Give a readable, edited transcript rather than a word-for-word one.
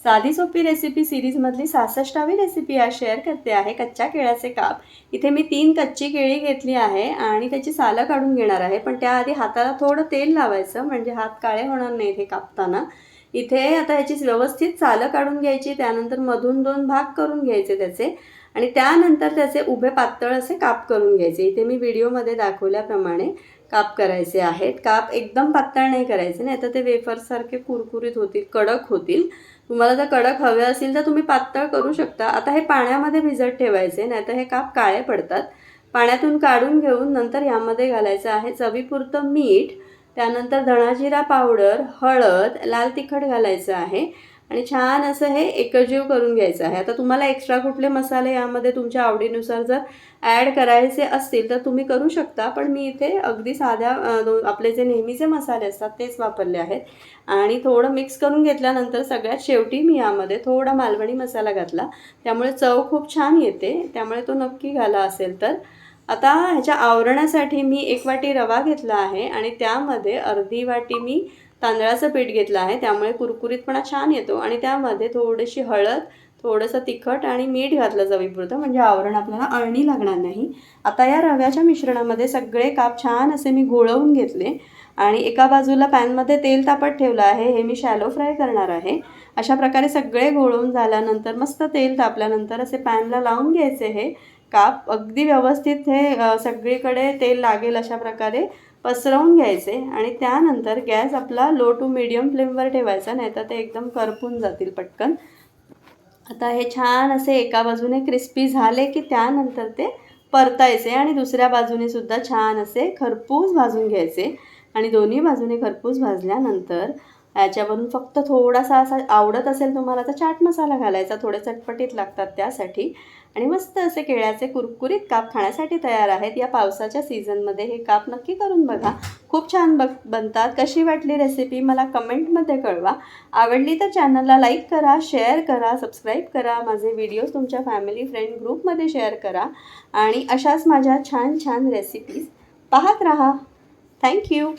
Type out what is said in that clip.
साधी सोपी recipe सीरीजमधली 66वी recipe आज शेअर करते आहे कच्च्या केळ्याचे काप। इथे मी 3 कच्ची केळी घेतली आहे आणि त्याची सालं काढून घेणार आहे, पण त्याआधी हाताला थोडं तेल लावायचं म्हणजे हात काळे होणार नाहीत हे कापताना। इथे आता ह्याची व्यवस्थित सालं काढून घ्यायची, त्यानंतर मधून 2 भाग करून घ्यायचे त्याचे आणि त्यानंतर त्याचे उभे पातळ असे काप करून घ्यायचे। इथे मी व्हिडिओमध्ये दाखवल्याप्रमाणे काप करायचे आहेत। काप एकदम पातळ नाही करायचे, नाही तर ते वेफरसारखे कुरकुरीत होतील, कडक होतील। तुम्हाला जर कडक हवे असेल तर तुम्ही पातळ करू शकता। आता हे पाण्यामध्ये भिजत ठेवायचे, नाहीतर हे काप काळे पडतात। पाण्यातून काढून घेऊन नंतर यामध्ये घालायचं आहे चवीपुरतं मीठ, त्यानंतर धणाजिरा पावडर, हळद, लाल तिखट घालायचं आहे आणि छान असं हे एकजीव करून घ्यायचं आहे। आता तुम्हाला एक्स्ट्रा कुठले मसाले यामध्ये तुमच्या आवडीनुसार जर ॲड करायचे असतील तर तुम्ही करू शकता, पण मी इथे अगदी साध्या आपले जे नेहमीचे मसाले असतात तेच वापरले आहेत। आणि थोडं मिक्स करून घेतल्यानंतर सगळ्यात शेवटी मी यामध्ये थोडा मालवणी मसाला घातला, त्यामुळे चव खूप छान येते, त्यामुळे तो नक्की घाला असेल तर। आता ह्याच्या आवरणासाठी मी 1 वाटी रवा घेतला आहे आणि त्यामध्ये अर्धी वाटी मी तांदळाचं पीठ घेतलं आहे, त्यामुळे कुरकुरीतपणा छान येतो आणि त्यामध्ये थोडीशी हळद, थोडंसं तिखट आणि मीठ घातलं चवीपुरतं, म्हणजे आवरण आपल्याला अळणी लागणार नाही। आता या रव्याच्या मिश्रणामध्ये सगळे काप छान असे मी घोळवून घेतले आणि एका बाजूला पॅनमध्ये तेल तापत ठेवलं आहे, हे मी शॅलो फ्राय करणार आहे। अशा प्रकारे सगळे घोळवून झाल्यानंतर मस्त तेल तापल्यानंतर असे पॅनला लावून घ्यायचे हे काप, अगदी व्यवस्थित हे सगळीकडे तेल लागेल अशा प्रकारे पसरवून घ्यायचे आणि त्यानंतर गॅस आपला लो टू मीडियम फ्लेमवर ठेवायचा, नाहीतर ते एकदम करपून जातील पटकन। आता हे छान असे एका बाजूने क्रिस्पी झाले की त्यानंतर ते परतायचे आणि दुसऱ्या बाजूने सुद्धा छान असे खरपूस भाजून घ्यायचे आणि दोन्ही बाजूने खरपूस भाजल्यानंतर याच्यावरून फक्त थोडासा असा आवडत असेल तुम्हाला तर चाट मसाला घालायचा, थोडे चटपटीत लागतात त्यासाठी। आणि मस्त असे केळ्याचे कुरकुरीत काप खाण्यासाठी तयार आहेत। या पावसाच्या सीझनमध्ये हे काप नक्की करून बघा, खूप छान बनतात। कशी वाटली रेसिपी मला कमेंटमध्ये कळवा। आवडली तर चॅनलला लाईक करा, शेअर करा, सबस्क्राईब करा, माझे व्हिडिओज तुमच्या फॅमिली फ्रेंड ग्रुपमध्ये शेअर करा आणि अशाच माझ्या छान छान रेसिपीज पाहत राहा। थँक्यू।